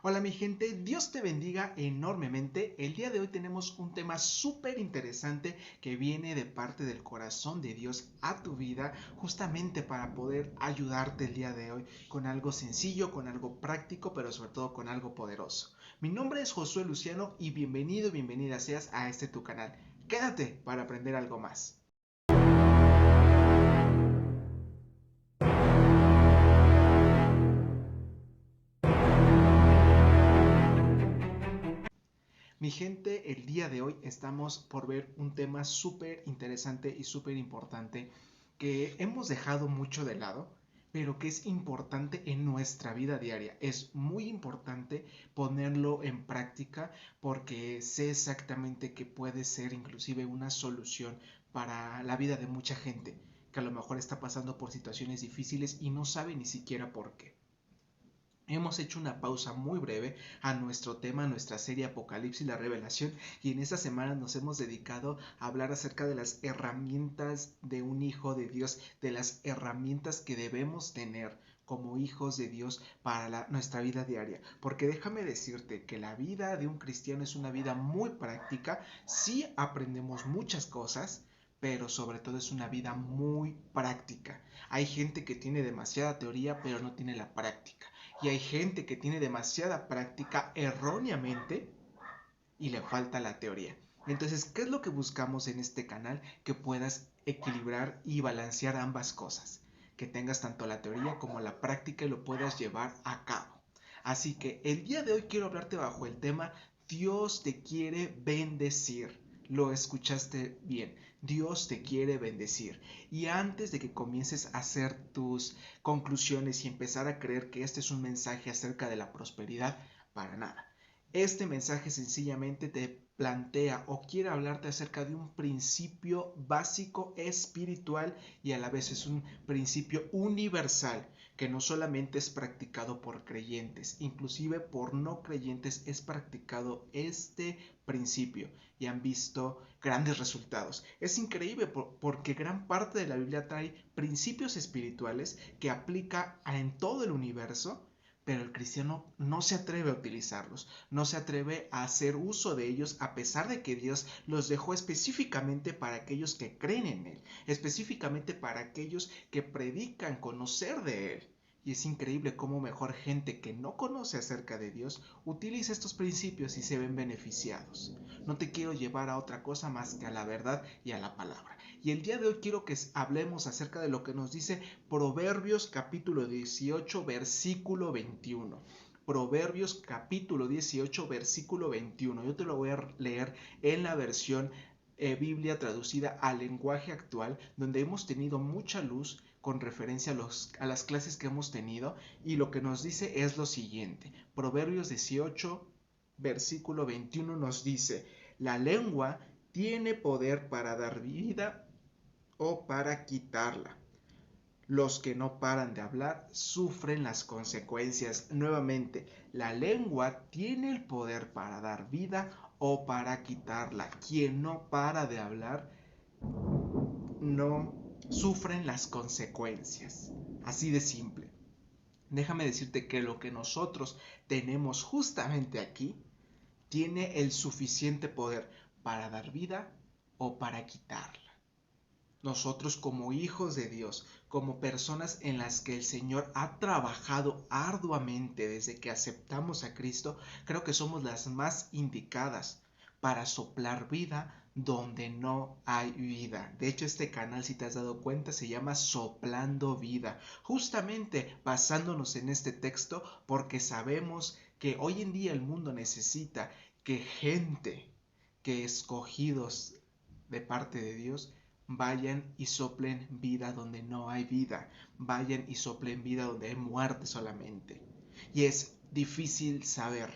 Hola mi gente, Dios te bendiga enormemente. El día de hoy tenemos un tema súper interesante que viene de parte del corazón de Dios a tu vida, justamente para poder ayudarte el día de hoy con algo sencillo, con algo práctico, pero sobre todo con algo poderoso. Mi nombre es Josué Luciano y bienvenido y bienvenida seas a este tu canal. Quédate para aprender algo más. Mi gente, el día de hoy estamos por ver un tema súper interesante y súper importante que hemos dejado mucho de lado, pero que es importante en nuestra vida diaria. Es muy importante ponerlo en práctica porque sé exactamente que puede ser inclusive una solución para la vida de mucha gente que a lo mejor está pasando por situaciones difíciles y no sabe ni siquiera por qué. Hemos hecho una pausa muy breve a nuestro tema, a nuestra serie Apocalipsis, la revelación, y en esta semana nos hemos dedicado a hablar acerca de las herramientas de un hijo de Dios, de las herramientas que debemos tener como hijos de Dios para nuestra vida diaria. Porque déjame decirte que la vida de un cristiano es una vida muy práctica, sí aprendemos muchas cosas, pero sobre todo es una vida muy práctica. Hay gente que tiene demasiada teoría, pero no tiene la práctica. Y hay gente que tiene demasiada práctica erróneamente y le falta la teoría. Entonces, ¿qué es lo que buscamos en este canal? Que puedas equilibrar y balancear ambas cosas. Que tengas tanto la teoría como la práctica y lo puedas llevar a cabo. Así que el día de hoy quiero hablarte bajo el tema Dios te quiere bendecir. Lo escuchaste bien. Dios te quiere bendecir. Y antes de que comiences a hacer tus conclusiones y empezar a creer que este es un mensaje acerca de la prosperidad, para nada. Este mensaje sencillamente te plantea o quiere hablarte acerca de un principio básico espiritual y a la vez es un principio universal que no solamente es practicado por creyentes, inclusive por no creyentes es practicado este principio y han visto grandes resultados. Es increíble porque gran parte de la Biblia trae principios espirituales que aplica en todo el universo, pero el cristiano no se atreve a utilizarlos, no se atreve a hacer uso de ellos a pesar de que Dios los dejó específicamente para aquellos que creen en Él, específicamente para aquellos que predican conocer de Él. Y es increíble cómo mejor gente que no conoce acerca de Dios utiliza estos principios y se ven beneficiados. No te quiero llevar a otra cosa más que a la verdad y a la palabra. Y el día de hoy quiero que hablemos acerca de lo que nos dice Proverbios capítulo 18 versículo 21. Proverbios capítulo 18 versículo 21. Yo te lo voy a leer en la versión Biblia traducida al lenguaje actual, donde hemos tenido mucha luz con referencia a las clases que hemos tenido, y lo que nos dice es lo siguiente. Proverbios 18 versículo 21 nos dice: la lengua tiene poder para dar vida o para quitarla. Los que no paran de hablar sufren las consecuencias. Nuevamente, la lengua tiene el poder para dar vida o para quitarla. Quien no para de hablar no sufren las consecuencias. Así de simple. Déjame decirte que lo que nosotros tenemos justamente aquí tiene el suficiente poder para dar vida o para quitarla. Nosotros como hijos de Dios, como personas en las que el Señor ha trabajado arduamente desde que aceptamos a Cristo, creo que somos las más indicadas para soplar vida donde no hay vida. De hecho, este canal, si te has dado cuenta, se llama Soplando Vida, justamente basándonos en este texto porque sabemos que hoy en día el mundo necesita que gente, que escogidos de parte de Dios, vayan y soplen vida donde no hay vida, vayan y soplen vida donde hay muerte solamente. Y es difícil saber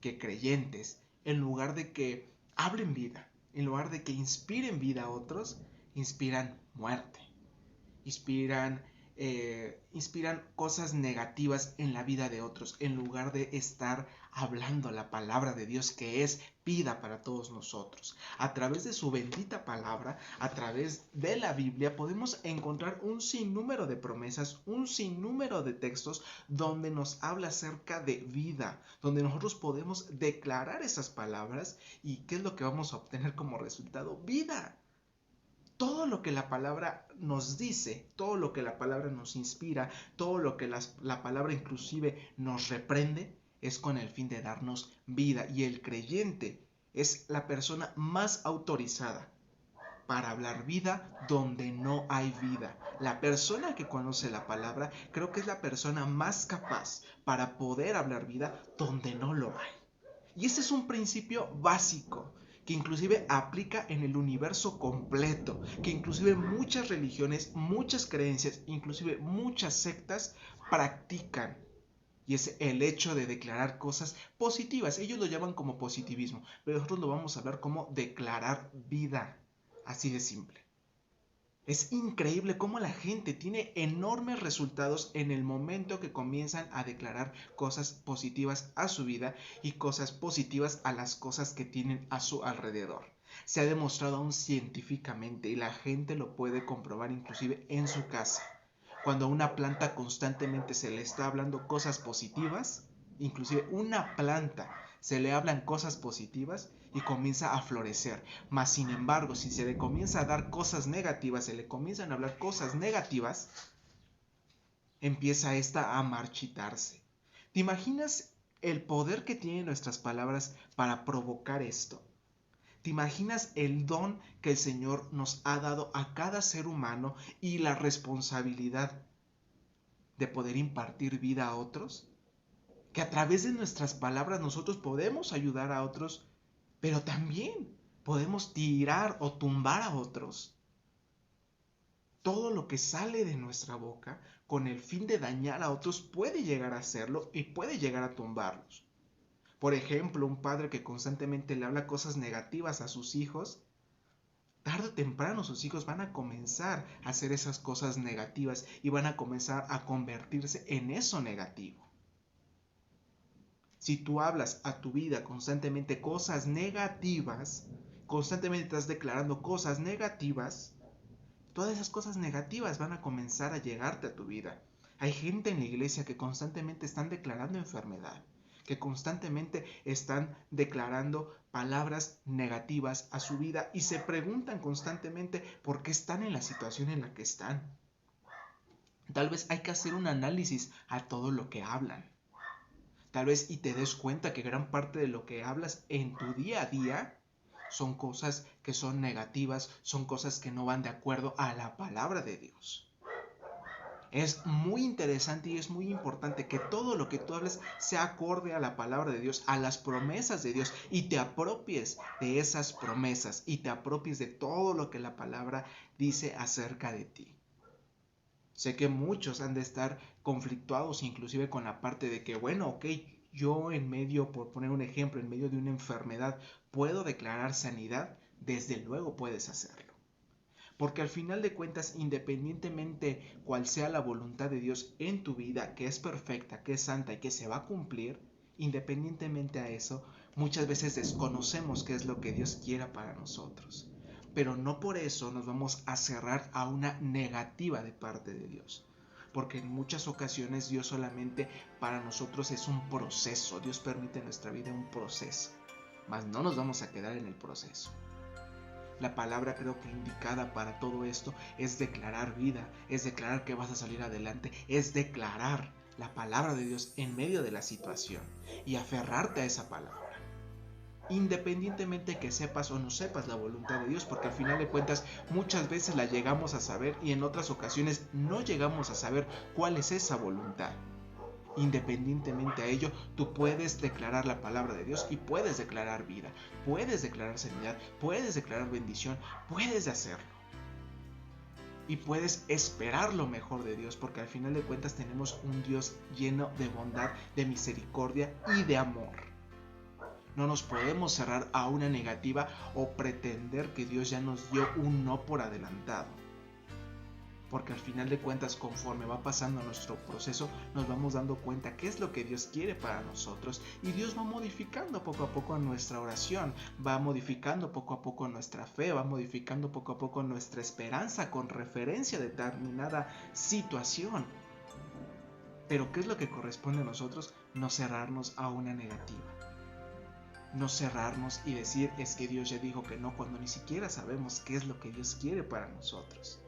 que creyentes, en lugar de que hablen vida, en lugar de que inspiren vida a otros, inspiran muerte, inspiran inspiran cosas negativas en la vida de otros, en lugar de estar hablando la palabra de Dios, que es vida para todos nosotros. A través de su bendita palabra, a través de la Biblia, podemos encontrar un sinnúmero de promesas, un sinnúmero de textos donde nos habla acerca de vida, donde nosotros podemos declarar esas palabras. ¿Y qué es lo que vamos a obtener como resultado? Vida. Todo lo que la palabra nos dice, todo lo que la palabra nos inspira, todo lo que la palabra inclusive nos reprende, es con el fin de darnos vida. Y el creyente es la persona más autorizada para hablar vida donde no hay vida. La persona que conoce la palabra creo que es la persona más capaz para poder hablar vida donde no lo hay. Y ese es un principio básico que inclusive aplica en el universo completo, que inclusive muchas religiones, muchas creencias, inclusive muchas sectas practican. Y es el hecho de declarar cosas positivas. Ellos lo llaman como positivismo, pero nosotros lo vamos a hablar como declarar vida. Así de simple. Es increíble cómo la gente tiene enormes resultados en el momento que comienzan a declarar cosas positivas a su vida y cosas positivas a las cosas que tienen a su alrededor. Se ha demostrado aún científicamente y la gente lo puede comprobar inclusive en su casa. Cuando a una planta constantemente se le está hablando cosas positivas, inclusive una planta se le hablan cosas positivas y comienza a florecer. Mas sin embargo, si se le comienza a dar cosas negativas, se le comienzan a hablar cosas negativas, empieza esta a marchitarse. ¿Te imaginas el poder que tienen nuestras palabras para provocar esto? ¿Te imaginas el don que el Señor nos ha dado a cada ser humano y la responsabilidad de poder impartir vida a otros? Que a través de nuestras palabras nosotros podemos ayudar a otros, pero también podemos tirar o tumbar a otros. Todo lo que sale de nuestra boca con el fin de dañar a otros puede llegar a hacerlo y puede llegar a tumbarlos. Por ejemplo, un padre que constantemente le habla cosas negativas a sus hijos, tarde o temprano sus hijos van a comenzar a hacer esas cosas negativas y van a comenzar a convertirse en eso negativo. Si tú hablas a tu vida constantemente cosas negativas, constantemente estás declarando cosas negativas, todas esas cosas negativas van a comenzar a llegarte a tu vida. Hay gente en la iglesia que constantemente están declarando enfermedad, que constantemente están declarando palabras negativas a su vida y se preguntan constantemente por qué están en la situación en la que están. Tal vez hay que hacer un análisis a todo lo que hablan. Tal vez y te des cuenta que gran parte de lo que hablas en tu día a día son cosas que son negativas, son cosas que no van de acuerdo a la palabra de Dios. Es muy interesante y es muy importante que todo lo que tú hables sea acorde a la palabra de Dios, a las promesas de Dios, y te apropies de esas promesas y te apropies de todo lo que la palabra dice acerca de ti. Sé que muchos han de estar conflictuados inclusive con la parte de que, bueno, ok, yo en medio, por poner un ejemplo, en medio de una enfermedad, ¿puedo declarar sanidad? Desde luego puedes hacerlo. Porque al final de cuentas, independientemente cuál sea la voluntad de Dios en tu vida, que es perfecta, que es santa y que se va a cumplir, independientemente a eso, muchas veces desconocemos qué es lo que Dios quiera para nosotros. Pero no por eso nos vamos a cerrar a una negativa de parte de Dios. Porque en muchas ocasiones Dios solamente para nosotros es un proceso. Dios permite en nuestra vida un proceso. Mas no nos vamos a quedar en el proceso. La palabra creo que indicada para todo esto es declarar vida, es declarar que vas a salir adelante, es declarar la palabra de Dios en medio de la situación y aferrarte a esa palabra. Independientemente que sepas o no sepas la voluntad de Dios, porque al final de cuentas muchas veces la llegamos a saber y en otras ocasiones no llegamos a saber cuál es esa voluntad. Independientemente a ello, tú puedes declarar la palabra de Dios y puedes declarar vida, puedes declarar sanidad, puedes declarar bendición, puedes hacerlo. Y puedes esperar lo mejor de Dios, porque al final de cuentas tenemos un Dios lleno de bondad, de misericordia y de amor. No nos podemos cerrar a una negativa o pretender que Dios ya nos dio un no por adelantado. porque al final de cuentas, conforme va pasando nuestro proceso, nos vamos dando cuenta qué es lo que Dios quiere para nosotros, y Dios va modificando poco a poco nuestra oración, va modificando poco a poco nuestra fe, va modificando poco a poco nuestra esperanza con referencia a determinada situación. Pero ¿qué es lo que corresponde a nosotros? No cerrarnos a una negativa. No cerrarnos y decir, es que Dios ya dijo que no, cuando ni siquiera sabemos qué es lo que Dios quiere para nosotros.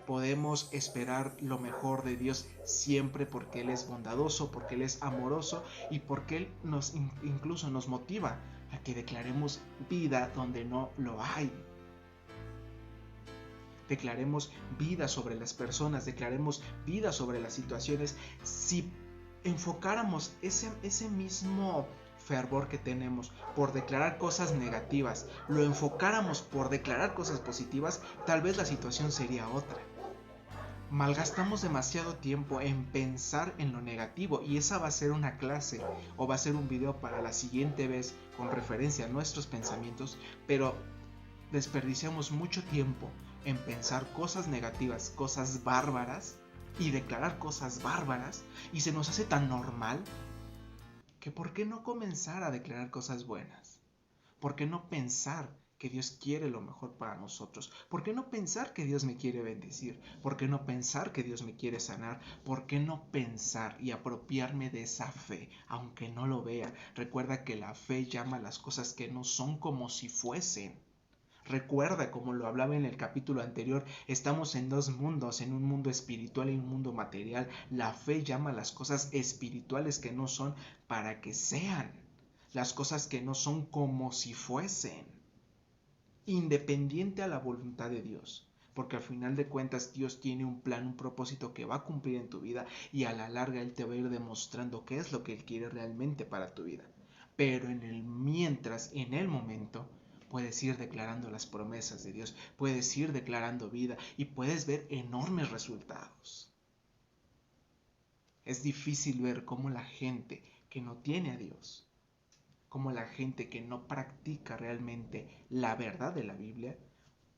Podemos esperar lo mejor de Dios siempre, porque Él es bondadoso, porque Él es amoroso, y porque Él incluso nos motiva a que declaremos vida donde no lo hay. Declaremos vida sobre las personas, declaremos vida sobre las situaciones. Si enfocáramos ese mismo fervor que tenemos por declarar cosas negativas, lo enfocáramos por declarar cosas positivas, tal vez la situación sería otra. Malgastamos demasiado tiempo en pensar en lo negativo, y esa va a ser una clase o va a ser un video para la siguiente vez con referencia a nuestros pensamientos, pero desperdiciamos mucho tiempo en pensar cosas negativas, cosas bárbaras, y declarar cosas bárbaras, y se nos hace tan normal que ¿por qué no comenzar a declarar cosas buenas? ¿Por qué no pensar que Dios quiere lo mejor para nosotros? ¿Por qué no pensar que Dios me quiere bendecir? ¿Por qué no pensar que Dios me quiere sanar? ¿Por qué no pensar y apropiarme de esa fe, aunque no lo vea? Recuerda que la fe llama a las cosas que no son como si fuesen. Recuerda, como lo hablaba en el capítulo anterior, estamos en dos mundos, en un mundo espiritual y un mundo material. La fe llama a las cosas espirituales que no son para que sean. Las cosas que no son como si fuesen. Independiente a la voluntad de Dios. Porque al final de cuentas Dios tiene un plan, un propósito que va a cumplir en tu vida, y a la larga Él te va a ir demostrando qué es lo que Él quiere realmente para tu vida. Pero en el mientras, en el momento, puedes ir declarando las promesas de Dios, puedes ir declarando vida y puedes ver enormes resultados. Es difícil ver cómo la gente que no tiene a Dios, cómo la gente que no practica realmente la verdad de la Biblia,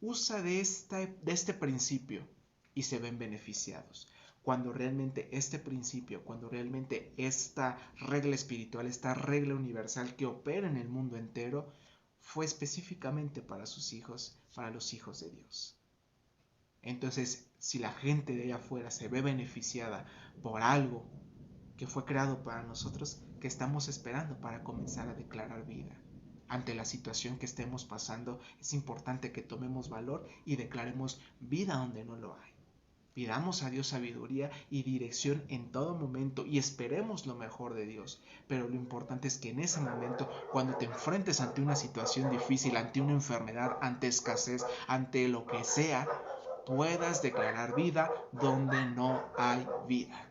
usa de este principio y se ven beneficiados. Cuando realmente este principio, cuando realmente esta regla espiritual, esta regla universal que opera en el mundo entero, fue específicamente para sus hijos, para los hijos de Dios. Entonces, si la gente de allá afuera se ve beneficiada por algo que fue creado para nosotros, ¿qué estamos esperando para comenzar a declarar vida? Ante la situación que estemos pasando, es importante que tomemos valor y declaremos vida donde no lo hay. Pidamos a Dios sabiduría y dirección en todo momento y esperemos lo mejor de Dios. Pero lo importante es que en ese momento, cuando te enfrentes ante una situación difícil, ante una enfermedad, ante escasez, ante lo que sea, puedas declarar vida donde no hay vida.